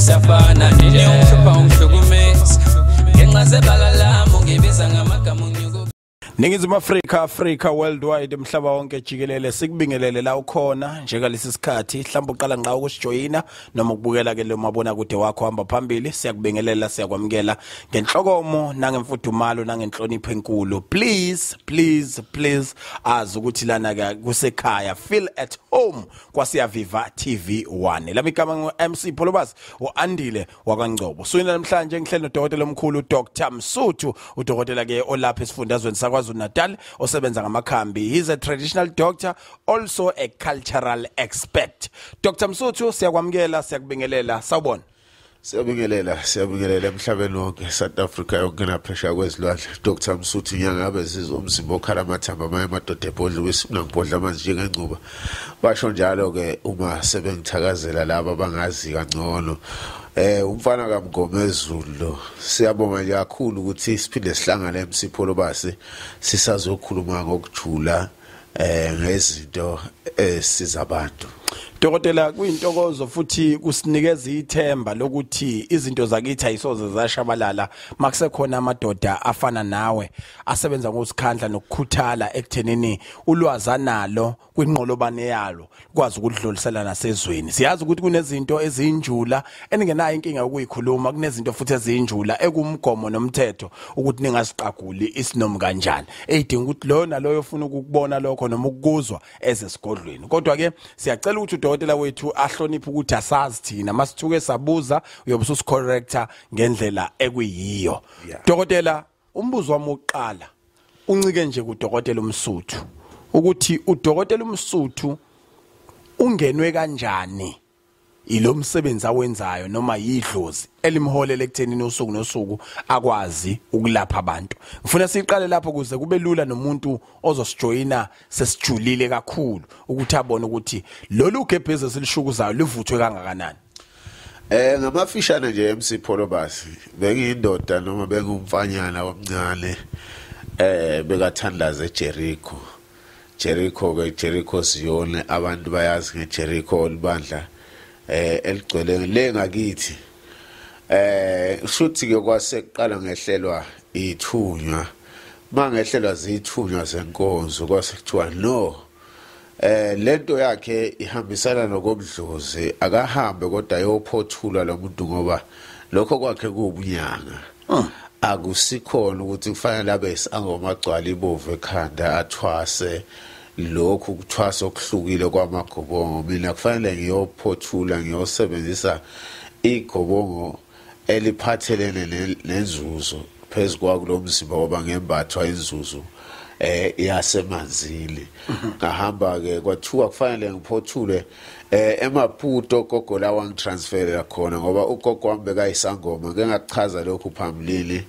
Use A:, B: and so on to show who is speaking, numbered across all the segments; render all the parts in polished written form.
A: siyafana nini ungishupha ungihlukumeza ngenxa zebala lami ungibiza ngamagama
B: Ningizimu Africa worldwide emhlaba wonke jikelele sikubingelele la ukhona njengalesi sikhathi mhlawumbe uqala ngqa ukusijoyina noma ukubukela ke lo mabona kude wakho hamba phambili siyakubingelela siyakwamukela ngenhlokomo nangemfudumalo nangenhlonipho enkulu please azi ukuthi lana ke kusekhaya feel at home kwasiya Viva TV1 lami igama ngu-MC Polobas uandile wakwaNgcobo suyina namhlanje ngihleli nodokotela omkhulu Dr. Msuthu udokotela ke olapha esifundazweni sakwaZulu Natal osebenza ngamakhambi. He's a traditional doctor, also a cultural expert. Dr. Msuthu siyakwamukela siyakubingelela sawubona.
C: Siyabingelela emhlabeni wonke South Africa yonke naphesheya kwezilwandle. Dr. Msuthu nyangabe sizwe umzimba okhala amathamba amadoda ebhodla wesinambhodla manje njengengcuba. Basho njalo ke uma sebengithakazela laba abangazi kangcono. Umfana kaMgomezulu siyabonga nje kakhulu ukuthi siphinde sihlangane MC Polobasi sisazokhuluma ngokujula ngezinto sizabantu.
B: Dokotela kuyintokozo futhi kusinikeza ithemba lokuthi izinto zakithi ayisoze zashabalala makusekhona amadoda afana nawe asebenza ngosikhandla nokukhuthala ekuthenini ulwazanalo kwinqolobane yalo kwazi ukudlulisela nasezweni. Siyazi ukuthi kunezinto ezinjula eningenayo inkinga ukuyikhuluma kunezinto futhi ezinjula ekumgomo nomthetho ukuthi ningasiqaguli isinomi kanjani eyidinga ukuthi lo naloyo ufuna ukubona lokho noma ukuzwa ezesigodlweni. Kodwa ke siyacela ukuthi udokotela wethu ahloniphe ukuthi asazi thina masithuke sabuza uyobe usucorrecta ngendlela ekuyiyo. Dokotela umbuzo wami oqala uncike nje kudokotela uMsuthu ukuthi udokotela uMsuthu ungenwe kanjani ilo msebenzi awenzayo noma yidlozi elimholele ekuthenini usuku nosuku akwazi ukulapha abantu. Ngifuna siqale lapho kuze kube lula nomuntu ozosijoyina sesijulile kakhulu ukuthi abone ukuthi lolu gebhezi silishukuzayo livuthwe kangakanani.
C: Ngamafishane nje MC Polobasi bengiyindoda noma bengumfanyana omncane bekathandaza eJericho. Jericho siyone abantu bayazi ngeJericho libandla eligcwele le ngakithi shuthi ke kwaseqala ngehlelwa ithunywa mangehlelwa zithunywa zenkonzo kwasekuthiwa no lento yakhe ihambisana nokobdlozi akahambe kodwa ayophothula lo muntu ngoba lokho kwakhe kubunyanga akusikhona ukuthi kufanele abe isangomagcwala ibovu ekhanda athwase lokhu kuthwasa okuhlukile kwamagobongo. Mina kufanele ngiyophothula ngiyosebenzisa igobongo eliphathelene nenzuzo phezukwa kulomzimba ngoba ngembathwa inzuzo yasemanzini. Ngahamba ke kwathiwa kufanele ngiphothule eMaputo gogo la wangitransferela khona ngoba ugogo wami bekayisangoma ngengachaza lokhu phambilini.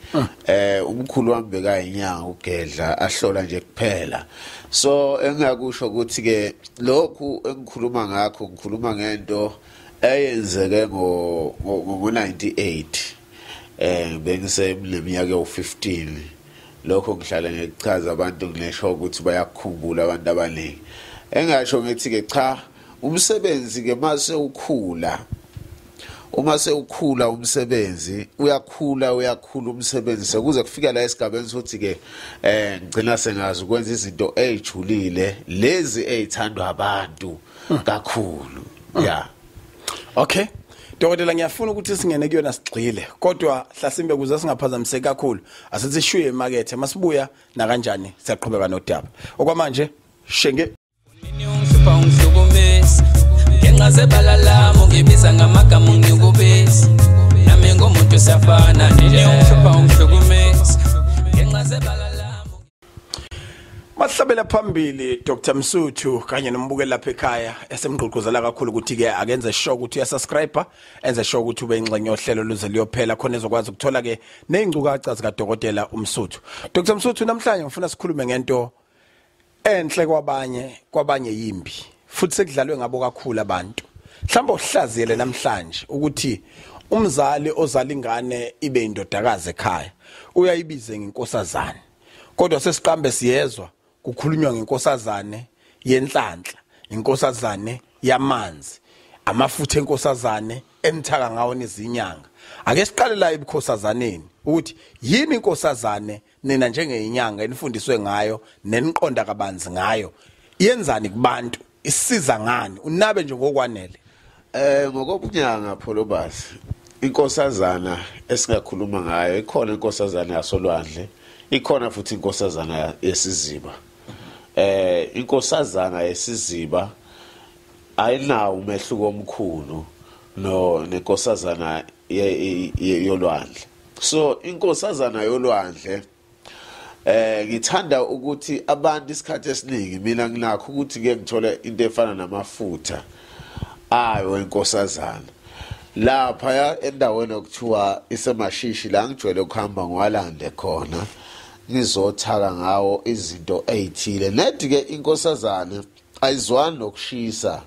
C: Umkhulu wami bekayinyanga ugedla ahlola nje kuphela. So engakusho ukuthi ke lokhu engikhuluma ngakho ngikhuluma ngento eyenzeke ngo98 bengisemleminyaka yo15 lokho ngihlala ngichaza abantu nginesho ukuthi bayakukhumbula abantu abaningi engasho ngithi ke cha umsebenzi ke mase ukhula uma sewukhula umsebenzi uyakhula umsebenzi sekuze kufika la esigabeni sokuthi ke ngicina sengazi ukwenza izinto ejulile lezi ezithandwa abantu kakhulu.
B: Okay dokotela ngiyafuna ukuthi singene kuyona sigxile kodwa hlasimbe kuze singaphazamiseki kakhulu asithi shuye emakethe masibuya na kanjani siyaqhubeka nodaba okwamanje shenge
A: ungishupha ungihlukumeza ngenxa zebala lami ungibiza ngamagama ungikubisa nami ngomuntu siyafana nini ungishupha ungihlukumeza ngenxa zebala lami.
B: Masihlabela phambili Dr. Msuthu kanye nombukeli lapha ekhaya esemgqugquzela kakhulu ukuthi ke akenze sure ukuthi uyasubscribe enze sure ukuthi ube ingxenye yohlelo luze liyophela khona ezokwazi ukuthola ke nezingcukaca zika Dokotela uMsuthu. Dr. Msuthu namhlanje ngifuna sikhulume ngento enhle kwabanye yimbi futhi sekudlalwe ngabo kakhulu abantu. Mhlawumbe uhlaziyele namhlanje ukuthi umzali ozala ingane ibe indodakazi ekhaya uyayibize ngenkosazane kodwa sesiqambe siyezwa kukhulunywa ngenkosazane yenhlanhla inkosazane yamanzi amafutha enkosazane enithaka ngawo nezinyanga. Ake siqale la ebukhosazaneni ukuthi yini inkosazane nina njengeyinyanga enifundiswe ngayo neniqonda kabanzi ngayo. Yenzani kubantu? Isiza ngani? Unabe nje ngokwanele.
C: Ngokobunyanga Pholobasi. Inkosazana esingakhuluma ngayo ikhona inkosazana yasolwandle, ikhona futhi inkosazana yesiziba. Inkosazana yesiziba ayinawo umehluko omkhulu nenkosazana yolwandle. So inkosazana yolwandle ngithanda ukuthi abantu isikhathi esiningi mina nginakho ukuthi ke ngithola into efana namafutha ayo inkosazana lapha endaweni okuthiwa isemashishi la ngijwayele ukuhamba ngwalande khona ngizothaka ngawo izinto ezithile. Nethi ke inkosazana ayizwani nokushisa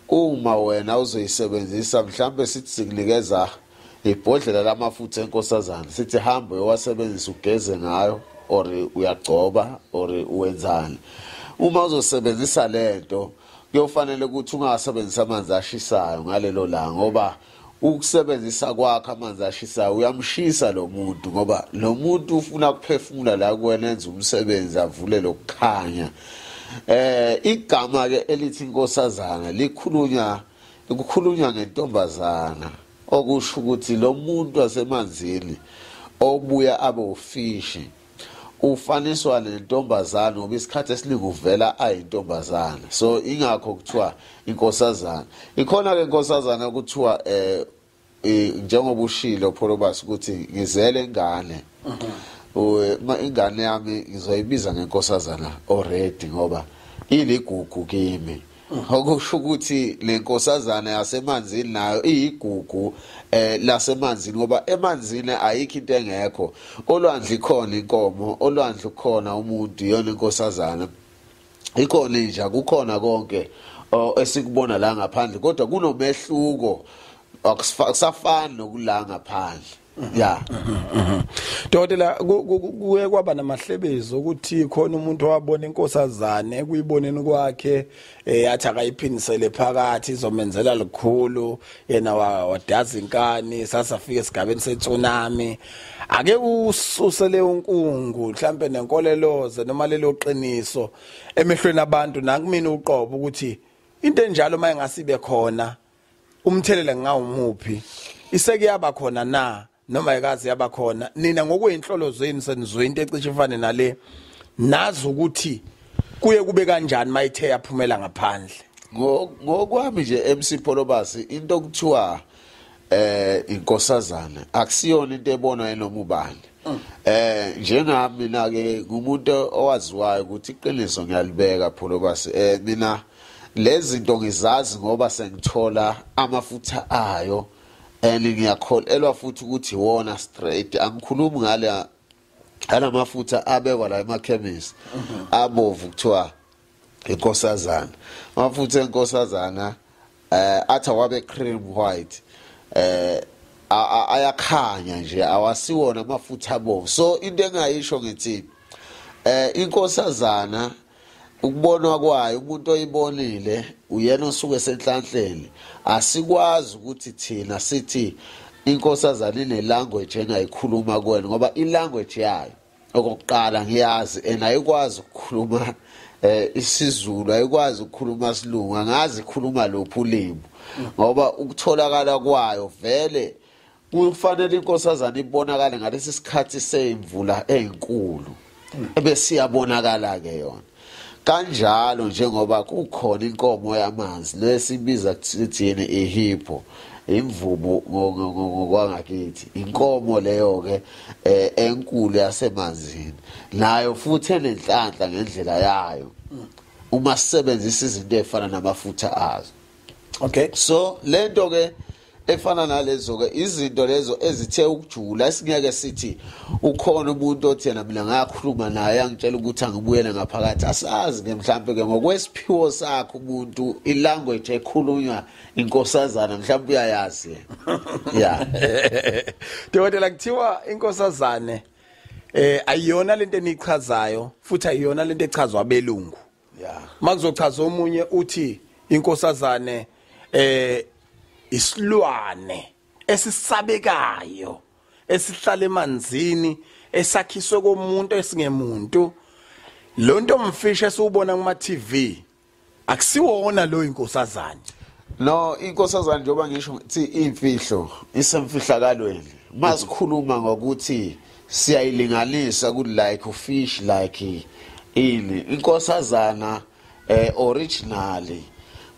C: uma wena uzoyisebenzisa mhlambe sithi sikunikeza ibhodlela lamafutha enkosazana sithi hambe uyowasebenzisa ugeze ngayo or uyagcoba or uwenzani. Uma uzosebenzisa lento kuyofanele ukuthi ungasebenzisa amanzi ashisayo ngalelo langa ngoba ukusebenzisa kwakhe amanzi ashisayo uyamshisa lo muntu ngoba lo muntu ufuna ukuphefumula la kuwena enza umsebenzi avule lokukhanya. Igama ke elithi inkosazana likhulunywa ngentombazana okusho ukuthi lo muntu wasemanzini obuya abe ufishi ufaniswa nentombazana ngoba isikhathi esiningi uvela ayintombazana. So ingakho kuthiwa inkosazana. Ikhona ke inkosazana kuthiwa njengoba ushilo Pholobasi ukuthi ngizele ingane. Ingane yami ngizoyibiza ngenkosazana already ngoba iligugu kimi. Okusho ukuthi lenkosazana yasemanzini nayo iyigugu lasemanzini ngoba emanzini ayikho into engekho. Olwandle ikhona inkomo, olwandle ukhona umuntu yona inkosazana. Ikhona inja, kukhona konke esikubona la ngaphandle kodwa kunomehluko akusafani nokula ngaphandle. Yeah.
B: Dokotela kuye kwaba namahlebezo ukuthi khona umuntu owabona inkosazane ekuyiboneni kwakhe yathi akayiphinisele phakathi izomenzela likhulu yena wadaza inkani sasafika esigabeni setsunami. Ake ususele unkungu mhlambe nenkoleloze noma lelo qiniso emehlweni abantu nakumina uqobo ukuthi into enjalo maye ngasibe khona umthelele ngawumuphi iseke yaba khona na noma yakazi yaba khona nina ngokweinhlolo zenu senizwe into ecishe ifane nale nazi ukuthi kuye kube kanjani mayithe yaphumela ngaphandle.
C: Ngokwami nje MC Pholobasi into okuthiwa inkosazana akusiyona into ebonwa enoma ubani. Njengami mina ke ngumuntu owaziwayo ukuthi iqiniso ngiyalibeka Pholobasi. Mina lezi zinto ngizazi ngoba sengithola amafutha ayo ngiyakholelwa futhi ukuthi wona straight angikhulumi ngale mafutha abekwa la emakhemisi abovu kuthiwa inkosazana. Amafutha enkosazana athi wabe cream white ayakhanya nje awasiwona amafutha abovu. So into engayisho ngithi inkosazana ukubonwa kwayo umuntu oyibonile uyena osuke senhlanhleni. Asikwazi ukuthi thina sithi inkosazana inelanguage engayikhuluma kuwena ngoba ilanguage yayo okokuqala ngiyazi ayikwazi ukukhuluma isiZulu, ayikwazi ukukhuluma isilungu, angazi ikhuluma lophu ulimi ngoba ukutholakala kwayo vele kufanele inkosazana ibonakale ngalesi sikhathi semvula ezinkulu ebesiyabonakala ke yona. Kanjalo njengoba kukhona inkomo yamanzi lesibiza kuthi yena ehippo imvubu ngokwangakithi inkomo leyo ke enkulu yasemanzini nayo futhi enenhlanhla ngendlela yayo uma sisebenzisa izinto ezifana namafutha azo.
B: Okay,
C: so lento ke efana nalezo ke izinto lezo ezithe ukujula singeke sithi ukhona umuntu othi yena mina ngakhuluma naye angitshela ukuthi angibuyele ngaphakathi. Asazi ke mhlambe ke ngokwesiphiwo sakhe umuntu ilanguage ekhulunywa inkosazana mhlambe uyayazi. Yeah.
B: Dokotela kuthiwa inkosazane ayiyona lento enichazayo futhi ayiyona lento echazwa abelungu.
C: Yeah.
B: Makuzochaza omunye uthi inkosazane isilwane esisabekayo esihlala emanzini esakhiswe komuntu esingemuntu lo ntomfisha esiubona kuma TV akusiwona lo inkosazana.
C: No, inkosazana njengoba ngisho ukuthi imfihlo isemfihlakalweni. Masikhuluma ngokuthi siyayilinganisa ku like fish like ini inkosazana originally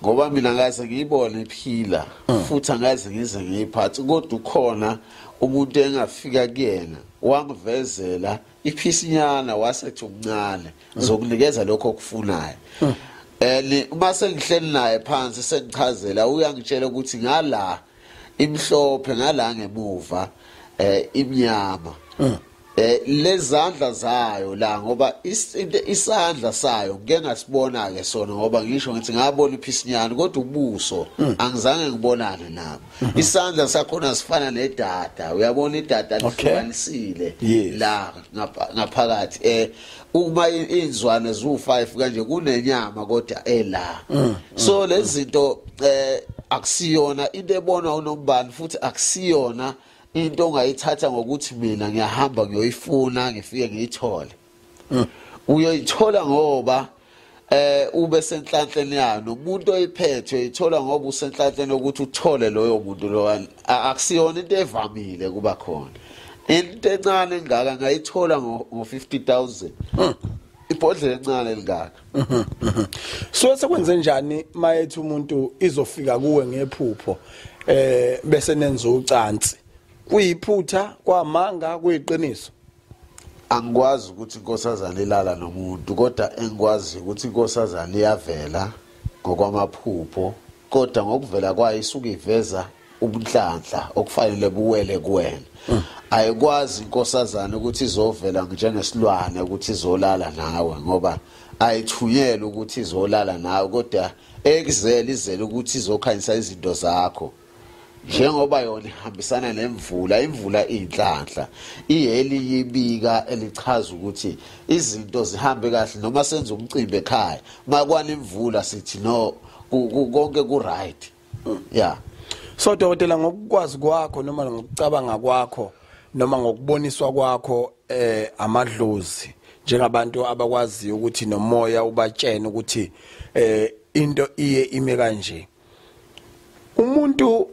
C: ngoba mina ngaze ngiyibone iphila futhi angaze ngize ngiyiphathe kodwa ukhona umuntu engafika kuyena wangivezela iphisinyana wasethi umncane zokunikeza lokho okufunayo. Uma sengihleli naye phansi sengichazela uyangitshela ukuthi ngala imhlophe ngala ngemuva imnyama lezandla zayo la ngoba isandla sayo ngeke ngasibona ke sona ngoba ngisho ngithi ngabona iphisinyana kodwa ubuso angizange ngibonane nabo. Isandla sakhona sifana nedada uyabona idada lihlukanisile la ngaphakathi uma inzwane zu5 kanje kunenyama kodwa la so lezi zinto akusiyona into ebona uNombani futhi akusiyona into ongayithatha ngokuthi mina ngiyahamba ngiyoyifuna ngifike ngiyithole. Uyoyithola ngoba ube senhlanhleni yayo nomuntu oyiphethe uyithola ngoba usenhlanhleni ukuthi uthole loyo muntu lo akusiyona into evamile kuba khona. Into encane engaka ngayithola ngo50,000 ibhodlela encane elingaka.
B: So sekwenze njani mayethi umuntu izofika kuwe ngephupho bese nenza ucansi kuyiphutha kwamanga kuyiqiniso?
C: Angikwazi ukuthi inkosazana ilala nomuntu kodwa engikwazi ukuthi inkosazana iyavela ngokwamaphupho kodwa ngokuvela kwayo isuke iveza ubunhlanhla okufanele buwele kuwena. Ayikwazi inkosazana ukuthi izovela njengesilwane ukuthi izolala nawe ngoba ayithunyelwe ukuthi izolala nawe kodwa ekuzela izela ukuthi izokhanyisa izinto zakho. Njengoba yona ihambisana nemvula imvula inhlanhla iheli yibika elichaza ukuthi izinto zihambe kahle noma senza umcimbi ekhaya makwana imvula sithi no konke ku right. Yeah.
B: So dokotela ngokukwazi kwakho noma ngokucabanga kwakho noma ngokuboniswa kwakho amadlozi njengabantu abakwazi ukuthi nomoya ubatshene ukuthi into iye ime kanje umuntu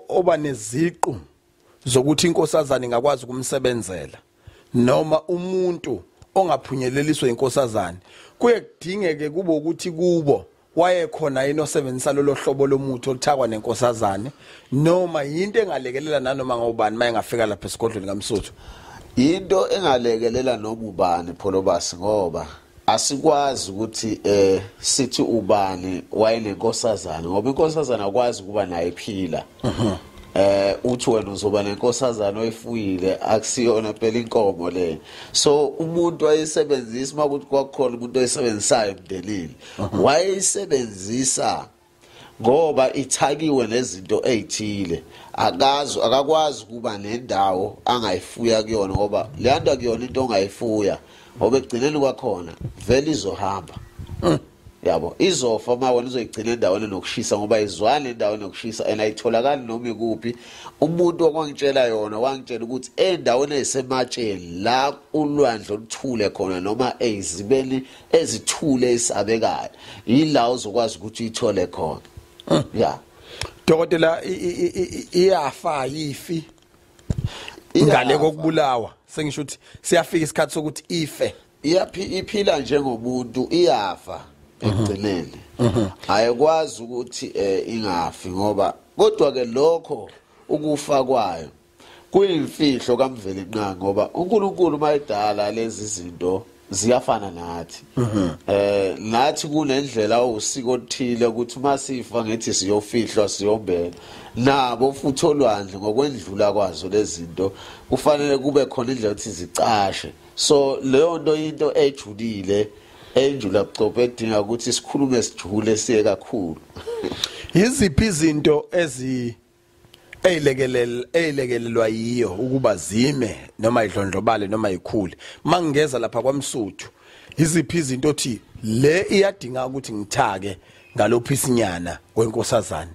B: oba neziqu zokuthi inkosazana ingakwazi ukumsebenzela noma umuntu ongaphunyeleliswa inkosazana kuye kudingeke kube ukuthi kubo wayekhona yini osebenzisa lo hlobo lomuntu oluthakwa nenkosazane noma yinto engalekelela nanoma ngobani mayengafika lapha esigodlweni kaMsuthu.
C: Into engalekelela noma ubani Pholobasi ngoba asikwazi ukuthi sithi ubani wayenenkosazana ngoba inkosazana akwazi kuba nayo iphila. Uthi wena uzoba nenkosazana oyifuyile akusiyona phela inkomo le. So umuntu wayesebenzisa makuthi kwakhona umuntu oyisebenzisayo emndenini wayesebenzisa ngoba ithakiwe nezinto ezithile akakwazi kuba nendawo angayifuya kuyona ngoba leyanda kuyona into ongayifuya ngoba egcineni kwakhona vele izohamba. Yabo izofa mawona uzoyigcina endaweni nokushisa ngoba izwane endaweni nokushisa ayitholakali noma ikuphi. Umuntu okwangitshela yona wangitshela ukuthi endaweni esematsheni la ulwandle oluthule khona noma ezibeni ezithule isabekayo yila uzokwazi ukuthi uyithole khona. Yeah.
B: Dokotela iyafa yifi ngale kokubulawa sengisho ukuthi siyafika isikhathi sokuthi ife
C: iphila njengomuntu iyafa ekugcineni ayikwazi ukuthi ingafi ngoba kodwa ke lokho ukufa kwayo kuyimfihlo kaMveli Nqa ngoba uNkulunkulu mayidala lezi zinto ziyafana nathi. Nathi kunendlela usiko othile ukuthi masifa ngithi siyofihlwa siyombela nabo futhi olwandle ngokwendlula kwazo lezi zinto kufanele kube khona indlela ukuthi zicashe. So leyo nto into ejulile enjula bucophe edinga ukuthi sikhulume sijule siye kakhulu.
B: Yiziphi izinto eyilekelelwa yiyo ukuba zime noma idlondlobale noma ikhule mangingeza lapha kwaMsuthu yiziphi izinto othi le iyadinga ukuthi ngithake ngalophi isinyana kwenkosazana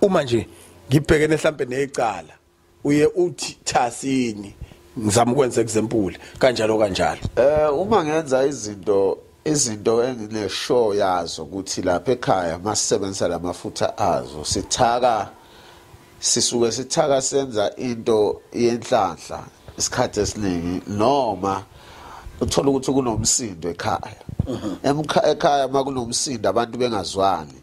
B: uma nje ngibhekene mhlambe necala uye uthi thasini ngizama ukwenza example kanjalo
C: uma ngenza izinto engine sure yazo ukuthi lapha ekhaya masisebenzisa lamafutha azo sisuke sithaka senza into yenhlanhla isikhathi esiningi noma uthola ukuthi kunomsindo ekhaya ekhaya makunomsindo abantu bengazwani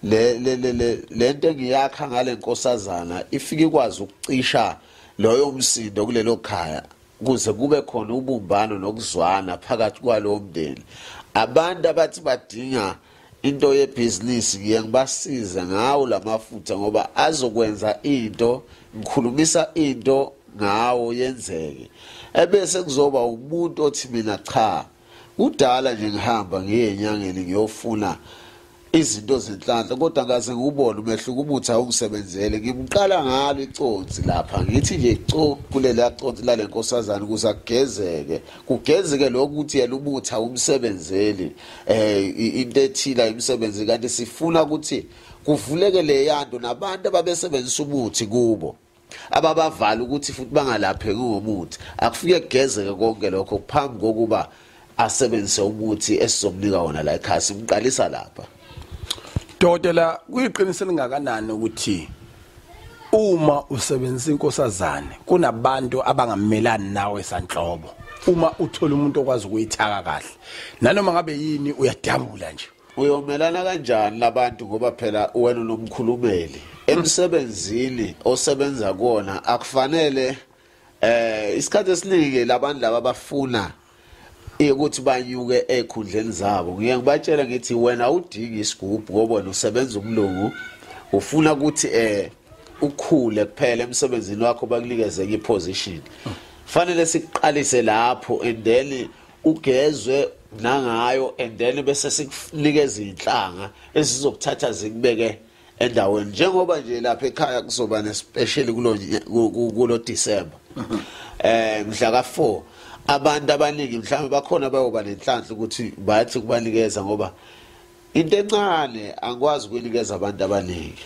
C: le nto engiyakha ngale nkosazana ifike ikwazi ukucisha loyo msindo kulelo khaya kuze kube khona ubumbano nokuzwana phakathi kwalo mndeni abantu abathi badinga into yebusiness ngiyangibasiza ngawo lamafutha ngoba azokwenza into ngikhulumisa into ngawo yenzeke ebese kuzoba umuntu othi mina cha udala nje ngihamba ngiye enyangeni ngiyofuna izinto zenhlanhla kodwa ngaze ngubone umehluko umuthi awungisebenzele ngimqala ngalo iconsi lapha ngithi nje kulela consi la lenkosazana kuza kugezeke lokuthi yena umuthi awumsebenzeli into ethila imisebenzi kanti sifuna ukuthi kuvuleke le yanto nabantu ababesebenzisa umuthi kubo ababavala ukuthi futhi bangalapheki ngomuthi akufike kugezeke konke lokho phambi kokuba asebenzise umuthi esizomnika wona la ekhaya simqalisa lapha.
B: Dokotela kuyiqiniso lingakanani ukuthi uma usebenzisa inkosazane kunabantu abangamelani nawe sanhlobo uma uthola umuntu okwazi ukuyithaka kahle nanoma ngabe yini uyadambula nje
C: uyomelana kanjani labantu ngoba phela wena unomkhulumeli emsebenzini osebenza kuona akufanele isikhathi esiningi labantu laba bafuna ukuthi banyuke ekhundleni zabo ngiye ngibatshela ngithi wena udinga isigubhu ngoba wena usebenza umlungu ufuna ukuthi ukhule kuphela emsebenzini wakho bakunikeze iposition fanele siqalise lapho and then ugezwe nangayo and then bese sikunikeza inhlanga esizokuthatha zikubeke endaweni njengoba nje lapha ekhaya kuzoba nespecial kulo December mhla ka4 abantu abaningi mhlawumbe bakhona bayoba nenhlanhla ukuthi bathi kubanikeza ngoba into encane angikwazi ukunikeza abantu abaningi.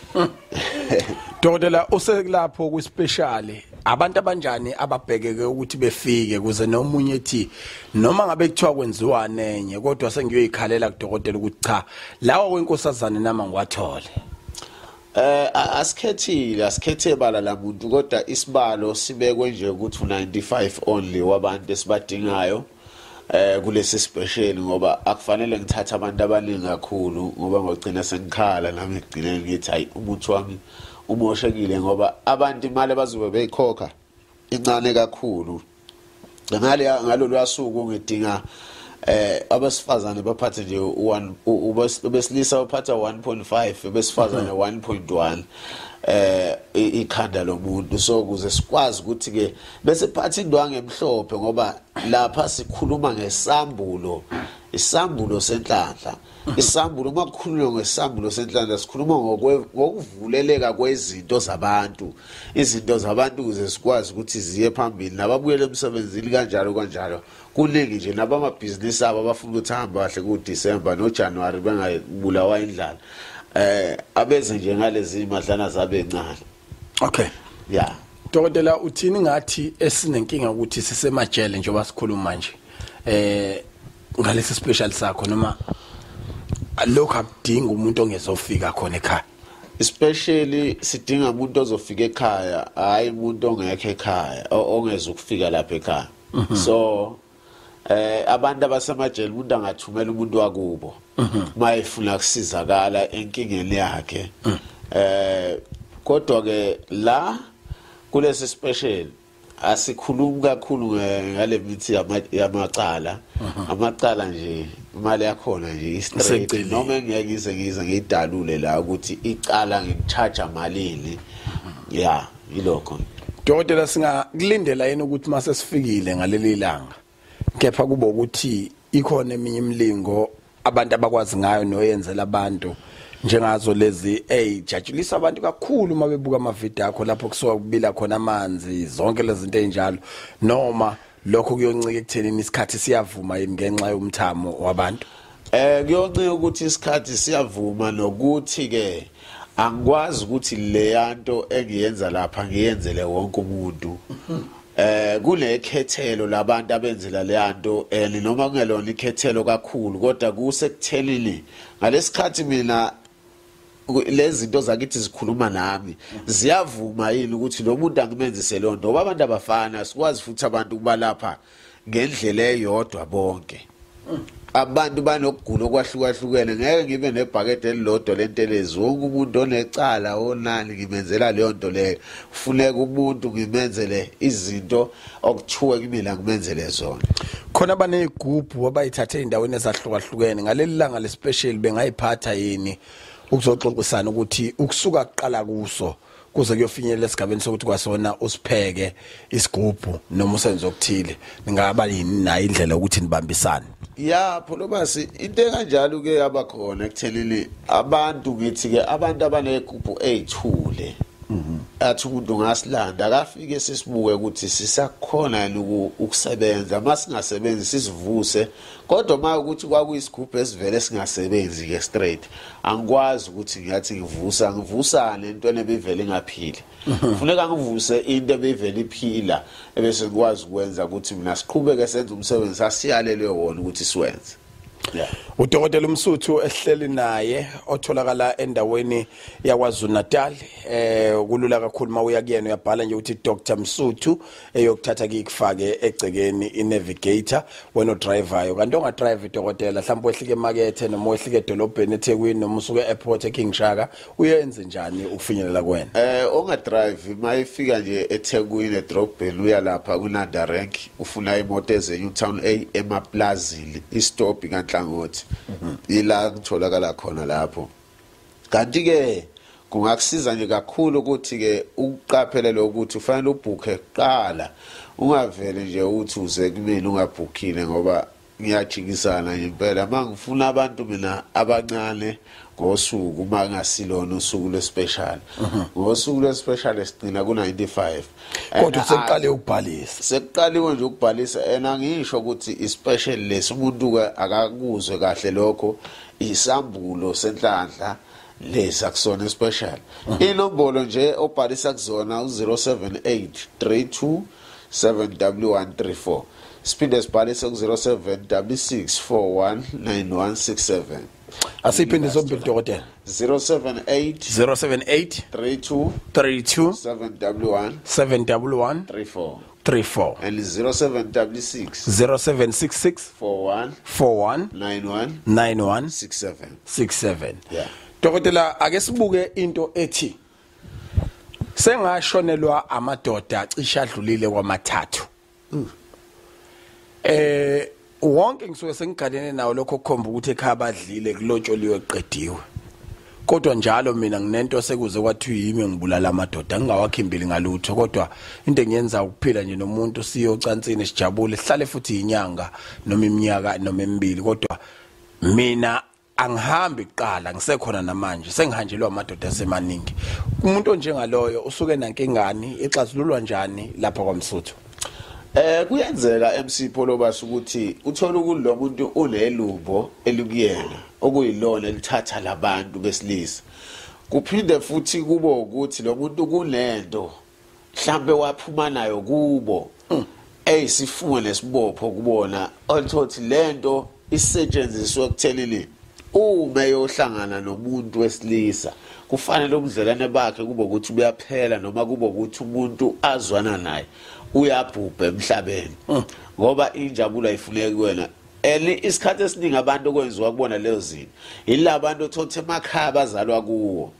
B: Dokotela usekulapho kuspecial abantu abanjani ababhekeke ukuthi befike kuze nomunye ethi noma ngabe kuthiwa kwenziwa nenye kodwa sengiyoyikhalela kudokotela ukuthi cha lawa kwenkosazana nama ngiwathole.
C: Asikhethe bala lamuntu kodwa isibalo sibekwe nje ukuthi 95 only wabantu esibadingayo kulesi special ngoba akufanele ngithathe abantu abaningi kakhulu ngoba ngogcina sengikhala nami ngigcine ngithi hayi umuthi wami umoshekile ngoba abantu imali bazobe beyikhokha incane kakhulu ngalo lwasuku ngidinga abasifazane baphathe nje besilisa baphatha 1.5 besifazane 1.1 ikhanda lomuntu so kuze sikwazi ukuthi ke bese phatha indwangu emhlophe ngoba lapha sikhuluma ngesambulo isambulo senhlanhla isambulo makukhulunywa ngesambulo senhlanhla sikhuluma ngokuvuleleka kwezinto zabantu izinto zabantu kuze sikwazi ukuthi ziye phambili nababuyele emsebenzini kanjalo kuningi nje nabamabhizinisi abo abafuna ukuthi hambe kahle ku December no January bengabulawa indlala abeze nje ngalezi imadlana zabe encane.
B: Okay,
C: yeah.
B: Dokotela uthini ngathi esinenkinga ukuthi sisemajele njengoba sikhuluma manje ngalesi special sakho noma lokho akudinga umuntu ongezofika khona ekhaya
C: especially sidinga umuntu ozofika ekhaya hayi umuntu ongekho ekhaya ongezukufika lapha ekhaya so abantu abasemajele umuntu angathumela umuntu wakubo mayefuna ukusizakala enkingeni yakhe kodwa ke la kulesi special asikhulumi kakhulu ngale mithi yamacala amacala nje imali yakhona nje straight noma ngiyakize ngidalule la ukuthi icala ngicharge malini yeah yilokho.
B: Dokotela singakulindela yena ukuthi mase sifikile ngaleli langa kepha kuba ukuthi ikhona eminye imilingo abantu abakwazi ngayo noyenzela abantu njengazo lezi jajulisa abantu kakhulu uma bebuka ama video akho lapho kusuka kubila khona amanzi zonke lezi zinto ezinjalo noma lokho kuyoncika ekuthenini isikhathi siyavuma yini ngenxa yomthamo wabantu.
C: Kuyoncika ukuthi isikhathi siyavuma nokuthi ke angikwazi ukuthi le yanto engiyenza lapha ngiyenzele wonke umuntu. Kunekhethelo labantu abenzela le yanto noma kungelona ikhethelo kakhulu kodwa kusekuthelini ngalesikhathi mina lezi zinto zakithi zikhuluma nami ziyavuma yini ukuthi lo muntu angimenzise lonto ngoba abantu abafana sikwazi futhi abantu kuba lapha ngendlela eyodwa bonke. Abantu banokugula okwahlukahlukene ngeke ngibe nebhakede elilodwa lentelezi wonke umuntu onecala onani ngimenzela leyo nto leyo kufuneka umuntu ngimenzele izinto okuthiwa kimina ngimenzele zona.
B: Khona abanezigubhu abayithathe endaweni ezahlukahlukene ngaleli langa lespecial bengayiphatha yini ukuzoxoxisana ukuthi ukusuka kuqala kuso kuze kuyofinyelela esigabeni sokuthi kwasona usipheke isigubhu noma usenze okuthile ningaba yini nayo indlela ukuthi nibambisane.
C: Ya pholo basi into enkanjalo ke abakhona ekuthelini abantu ngithi ke abantu abanegubhu ezithule athi umuntu ngasilanda akafike sisibuke ukuthi sisakhona ukusebenza masingasebenzi sisivuse kodwa uma ukuthi kwakuyisigubhu esivele singasebenzi ke straight angikwazi ukuthi ngiyathi ngivusane into nebivele ngaphili kufuneka ngivuse into ebivele iphila ebese ngikwazi ukwenza ukuthi mina siqhubeke senze umsebenzi asiyalelwe wona ukuthi siwenze.
B: Udokotela uMsuthu ehleli naye otholakala endaweni yaKwaZulu Natal kulula kakhulu mawuya kuyena uyabhala nje uthi Dr Msuthu eyokuthatha kikufake egcekeni iNavigator wena driver kanti ongadrive idokotela mhlawumbe wehlike emakethe noma wehlike edolobheni eThekwini noma usuke eairport eKing Shaka uyenze njani ukufinyelela kwena?
C: Ongadrive mayifika nje eThekwini edrobheni uya lapha kuNanda Rank ufuna imoto eze Newtown A emaplazili istop kanhlangothi ila kutholakala khona lapho. Kanti ke kungakusiza nje kakhulu ukuthi ke uqaphele ukuthi ufanele ubhuke kuqala ungavele nje uthi uze kumina ungabhukile ngoba ngiyajikisana nje impela mangifuna abantu mina abancane ngosuku mangasilona usuku lwespecial ngosuku lwespecial esigcina ku95
B: kodwa sekuqale ukubhalisa
C: sekuqaliwe nje ukubhalisa angisho ukuthi ispecial lesi umuntu akakuzwe kahle lokho isambulo senhlanhla lesa kusona special inombolo nje obhalisa kuzona u0783277W134 Speed sibhalise ku0766419167
B: asiphinde zombili dokotela
C: 078
B: 32
C: 7W134 and
B: 0766 41 9167
C: yeah.
B: Dokotela ake sibuke into ethi sengashonelwa amadoda cisha adlulile kwamathathu. Wonke ngisuke sengigadene nawo lokho kukhomba ukuthi ekhaya badlile kulotsholiwe qediwe. Kodwa njalo mina nginento sekuze kwathi yimi ngibulala amadoda ngingawakhimbili ngalutho kodwa into engiyenza ukuphila nje nomuntu siyocansini sijabule sihlale futhi inyanga noma iminyaka noma emibili kodwa mina angihambi kuqala ngisekhona namanje sengihanjelwa amadoda asemaningi. Umuntu onjengaloyo usuke nankengani exazululwa njani lapha kwaMsuthu?
C: Kuyenzeka MC Pholo basi ukuthi uthola ukulo muntu unelubo elikuyena okuyilona elithatha labantu besilisa kuphinde futhi kubo ukuthi lo muntu kunento mhlambe waphuma nayo kubo eyisifungo nesibopho kubona olthothi lento isetshenziswa ekuthelini uma yohlangana nomuntu wesilisa kufanele ubudlelane bakhe kubo ukuthi buyaphela noma kubo ukuthi umuntu azwana naye uyabhubha emhlabeni ngoba injabulo ayifuneki kuwena isikhathi esiningi abantu okwenziwa kubona lezo zinto yilabantu othothe emakhaya abazalwa kuwo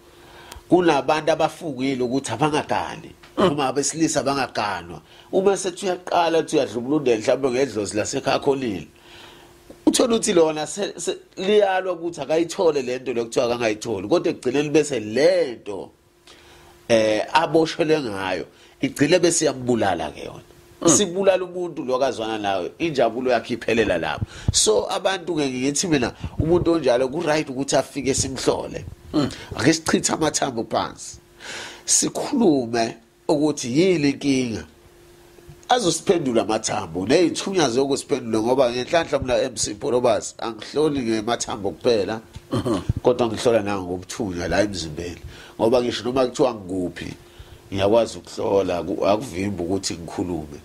C: kunabantu abafungile ukuthi abangagani noma abesilisa abangaganwa uma sethi uyaqala uthi uyadlubulundela mhlawumbe ngedlozi lasekhakholile uthola uthi lona liyalwa ukuthi akayithole lento lokuthiwa akangayitholi kodwa egcineni bese lento aboshele ngayo igcile bese yambulala ke yona sibulala umuntu lokazwana nawe injabulo yakhe iphelela lapho. So abantu ke ngithi mina umuntu onjalo ku right ukuthi afike simhlole ake sichitha amathambo phansi sikhulume ukuthi yini inkinga azosiphendula amathambo nezithunya zokusiphendula ngoba ngenhlanhla mina MC Polobas angihloli ngemathambo kuphela kodwa ngihlola nangokuthunya la emzimbeni ngoba ngisho noma kuthiwa ngikuphi ngiyakwazi ukuhlola akuvimba ukuthi ngikhulume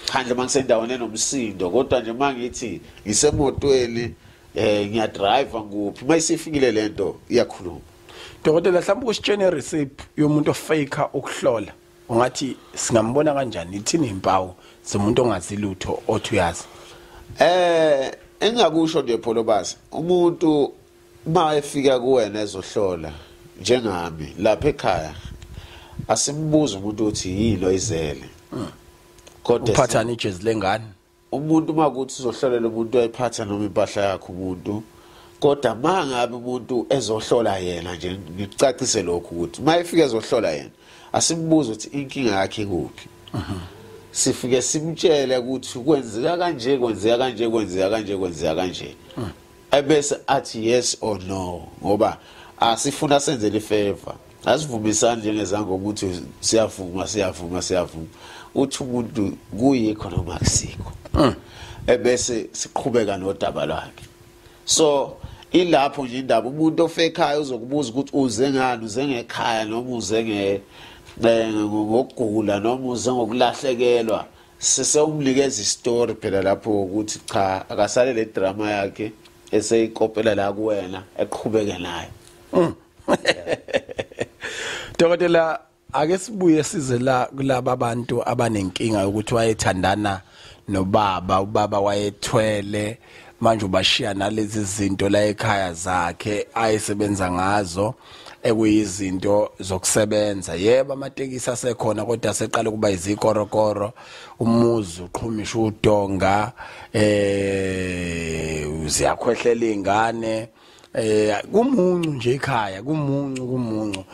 C: phandle mangisendaweni enomsindo kodwa nje mangithi ngisemotweni ngiyadrive nguphi mayisifikile lento iyakhuluma.
B: Dokotela mhlawumbe kusitshene recipe yomuntu ofake ukuhlola ungathi singambona kanjani ithini impawu zomuntu ongazi lutho othi uyazi?
C: Engakusho nje Polobas umuntu ma efika kuwena ezohlola njengami lapha ekhaya asimbuza umuntu uthi yilo izele kodwa
B: uphathana ijezi lengane
C: umuntu makuthi uzohlolela umuntu ayiphatha noma impahla yakhe umuntu kodwa mangabe umuntu ezohlola yena nje ngicacise lokho ukuthi mayefika ezohlola yena asimbuza ukuthi inkinga yakhe ikuphi sifike simtshele ukuthi kwenzeka kanje kwenzeka kanje kwenzeka kanje kwenzeka kanje ebese athi yes or no ngoba asifuna senze le favor asivumisani njengezango ukuthi siyavuma uthi umuntu kuyikho noma akusikho ebese siqhubeka nodaba lwakhe. So ilapho nje indaba umuntu ofekhaya uzokubuza ukuthi uze ngani uze ngekhaya noma uze ngokugula noma uze ngokulahlekelwa sesewumnikeza istory phela lapho ukuthi cha akasale le drama yakhe eseyikopela la kuwena eqhubeke nayo.
B: Dokotela ake sibuye size la kulaba abantu abanenkinga ukuthi wayethandana nobaba ubaba wayethwele manje ubashiya nalezi zinto la ekhaya zakhe ayisebenza ngazo ekuyizinto zokusebenza. Yebo amatekisi asekhona kodwa seqala kuba izikorokoro umuzi uqhumisha udonga uziyakhwehlela ingane kumuncu nje ekhaya kumuncu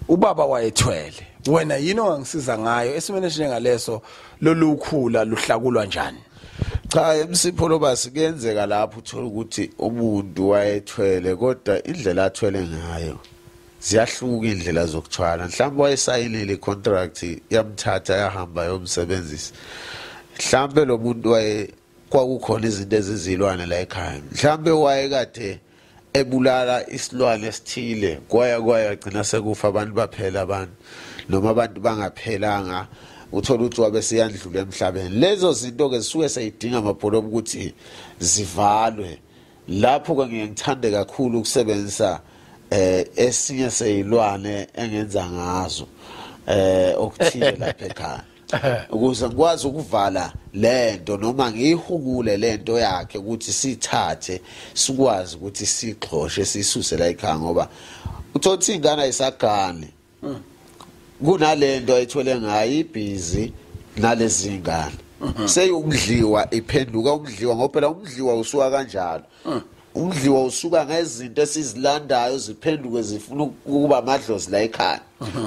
B: ubaba wayethwele wena yini ongangisiza ngayo esimene njengaleso lolukhula luhlakulwa njani?
C: Cha MC Polobas kuyenzeka lapho uthola ukuthi umuntu wayethwele kodwa indlela athwele ngayo ziyahluka indlela zokuthwala mhlawumbe wayesayinile contract yamthatha yahamba yomsebenzisi mhlawumbe lo muntu kwakukhona izinto ezizilwane la ekhaya mhlawumbe wayekade ebulala isilwane esithile kwaya gcina sekufa abantu baphela abantu noma abantu bangaphelanga uthola ukuthi wabe siyandlula emhlabeni. Lezo zinto ke zisuke sayidinga amabholo ukuthi zivalwe lapho ke ngiyangithande kakhulu ukusebenzisa esinye seyilwane engenza ngazo okuthile lapha ekhaya ukuze ngikwazi ukuvala lento noma ngihukule lento yakhe ukuthi sithathe sikwazi ukuthi sixhoshe sisuse la ekhaya ngoba uthothi ingane ayisagane kunalento ayithwele ngayo ibhizi nalezi ingane seyumdliwa iphenduka umdliwa ngoba phela umdliwa usuka kanjalo umdliwa usuka ngezinto esizilandayo ziphenduke zifuna ukuba amadlozi la ekhaya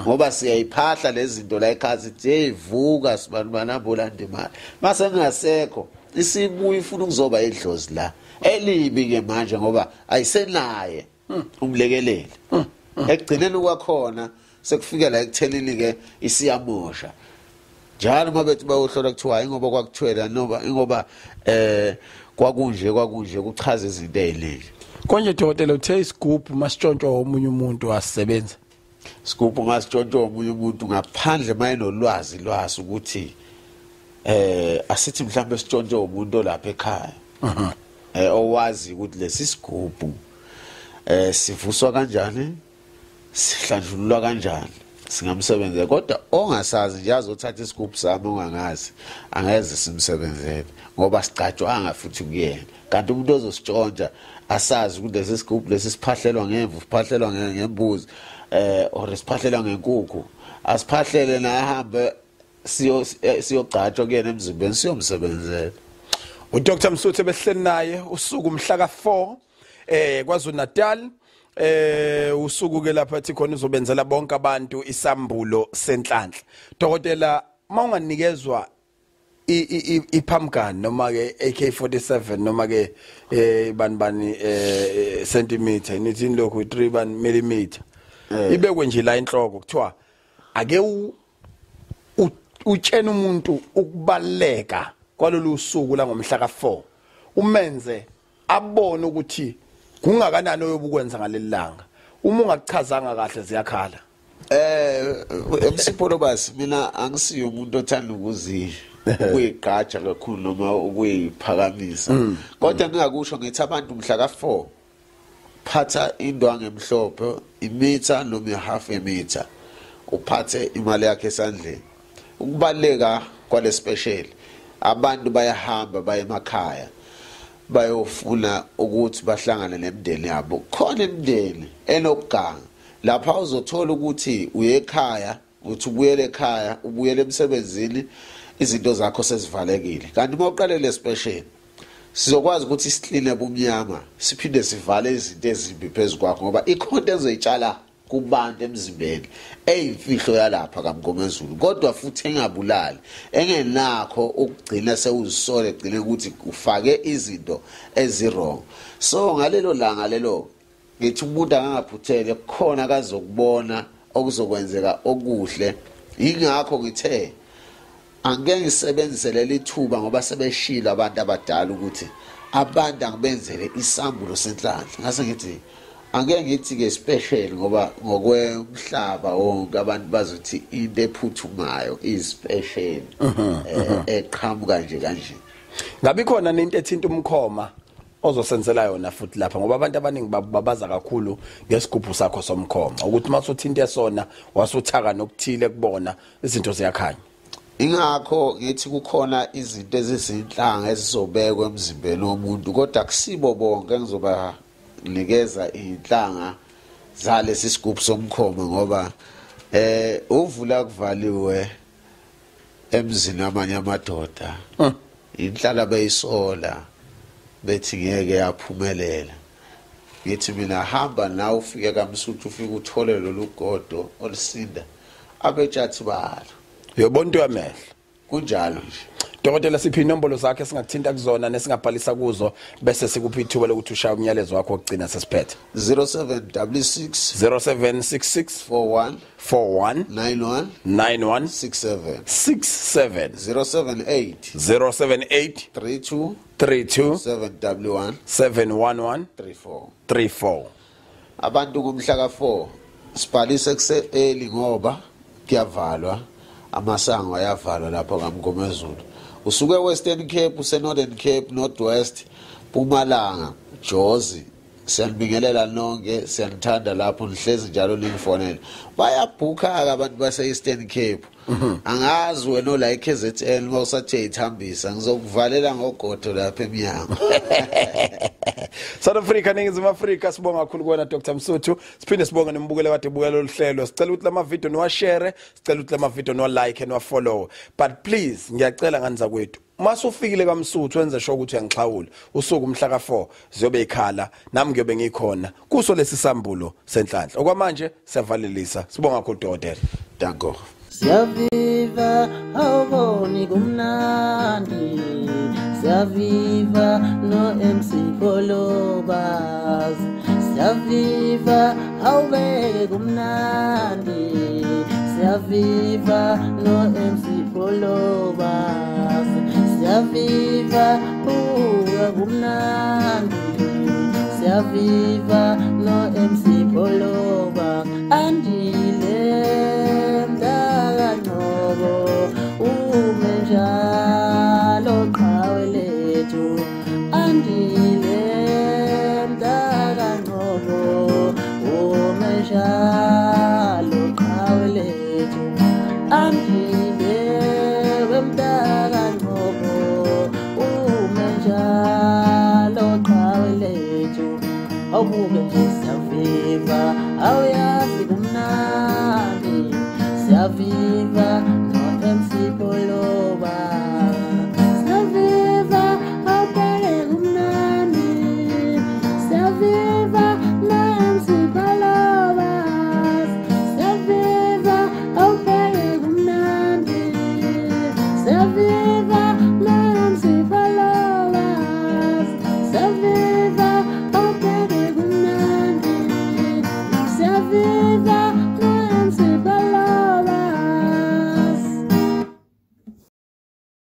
C: ngoba siyayiphahla lezi zinto la ekhaya sithi eyivuka sibantu banambolanda imali mase ngasekho isibuyi ifuna ukuzoba idlozi la elibi ke manje ngoba ayisenaye umlekeleli ekugcineni kwakhona sekufika la ekuthelini ke isiyamosha njalo mabethi bayohlola kuthiwa ingoba kwakuthwela noma ingoba kwakunje kuchaza izinto eziningi
B: konje Dokotela uthe isigubhu masitshontshwa omunye umuntu asisebenza
C: isigubhu masitshontshwa omunye umuntu ngaphandle mayinolwazi lwasi ukuthi asithi mhlawumbe sitshontshe umuntu lapha ekhaya owazi ukuthi lesi sigubhu sivuswa kanjani sihlanjululwa kanjani singamsebenzela kodwa ongasazi nje azothatha isigubhu sami ongangazi angeze simsebenzele ngoba sicatshwanga futhi kuyena kanti umuntu ozositshontsha asazi ukuthi lesi sigubhu lesi siphahlelwa ngemvu siphahlelwa ngembuzi or siphahlelwa ngenkukhu asiphahlele na ahambe siyogcatshwa kuyena emzimbeni siyomsebenzela.
B: uDr Msuthe behleli naye usuku mhla ka4 kwaZulu Natal usuku ke lapha ethi khona uzobenzela bonke abantu isambulo senhlanhla. Dokotela mawunganikezwa iphamgani noma ke AK47 noma ke bani centimeter nithi lokho 3 mm ibekwe nje la inhloko kuthiwa ake utshena umuntu ukubaleka kwalolu suku la ngomhla ka4 umenze abone ukuthi kungakanani oyobukwenza ngalelanga uma ungakuchazanga kahle ziyakhala
C: emsipho basi mina angisiyo umuntu othanda ukuyigatsha kakhulu noma ukuyiphakamisa kodwa ngingakusho ngithi abantu mhla ka4 phatha indwangu emhlophe imitha noma ihalf emitha uphathe imali yakhe esandleni ukubaleka kwale special abantu bayahamba baye emakhaya bayofuna ukuthi bahlangane nemndeni yabo khona imndeni enokuganga lapha uzothola ukuthi uye ekhaya uthi ubuyele ekhaya ubuyele emsebenzini izinto zakho sezivalekile kanti mawuqale le special sizokwazi ukuthi sikline ubumnyama siphinde sivale izinto ezimbi phezukwakho ngoba ikhonto ezoyitshala kubantu emzimbeni eyimfihlo yalapha kaMgomezulu kodwa futhi engabulali engenakho ukugcina sewuzisole egcine ukuthi ufake izinto ezirong so ngalelo langa lelo ngithi umuntu angaphuthele khona kazokubona okuzokwenzeka okuhle ingakho ngithe angeke ngisebenzise leli thuba ngoba sebeshila abantu abadala ukuthi abantu angibenzele isambulo senhlanhla ngase ngithi angeke ngithi ke special ngoba ngokwemhlaba wonke abantu bazothi into ephuthumayo is special eqhamuka nje kanje
B: ngabe khona into ethinta umkhoma ozosenzela yona futhi lapha ngoba abantu abaningi babaza kakhulu ngesigubhu sakho somkhoma ukuthi masuthinta esona wasuthaka nokuthile kubona izinto ziyakhanya
C: ingakho ngithi kukhona izinto ezizinhlanga ezizobekwa emzimbeni womuntu kodwa akusibo bonke ngizoba nikeza inhlanga zalesi sigubhu somkhoma ngoba uvula kuvaliwe emzini amanye amadoda inhlala beyisola bethi ngeke yaphumelela ngithi mina hamba nawe ufike kaMsuthu ufike uthole lolu godo olisinda abetshathi balo
B: yobona into yamehlo
C: kunjalo nje
B: Dokotela siphi inombolo zakhe singakuthinta kuzona nesingabhalisa kuzo bese sikupha ithuba lokuthi ushaya umyalezo wakho ogcina sesiphethe
C: 0766
B: 41
C: 91
B: 67 078
C: 32
B: 711 34
C: abantu kumhla ka4 sibhalise kuse early ngoba kuyavalwa amasango ayavalwa lapho kaMgomezulu usuke Western Cape use Northern Cape Northwest Mpumalanga Jozi siyanibingelela nonke siyanithanda lapho nihlezi njalo ningifonela bayabhuka abantu base Eastern Cape angazi wena ola iKZN mawusathe ithambisa ngizokuvalela ngogodo lapha eminyango
B: South Africa ningizimu Africa sibonga kakhulu kuwena Dr Msuthu siphinde sibonga nimbukele kade bukela lohlelo sicela ukuthi lama video niwashare sicela ukuthi lama video niwalike niwafollow but please ngiyacela nganza kwethu masufikile kaMsuthu wenze sho ukuthi uyangixhawula usuku umhla ka4 ziyobe ikhala nami ngiyobe ngikhona kuso lesi sambulo senhlanhla okwamanje siyavalelisa sibonga kakhulu dokotela
C: danko
D: Siyaviva awuboni kumnandi Siyaviva no MC Kolobas Siyaviva awubeke kumnandi Siyaviva no MC Kolobas Siyaviva uwe kumnandi Siyaviva no MC Kolobas andile umejalo qhawelethu andile mdaka ngobo umejalo qhawelethu andile wemdaka ngobo umejalo qhawelethu awubuke nje siyaviva awuyazi kumnandi siyaviva no MC Polo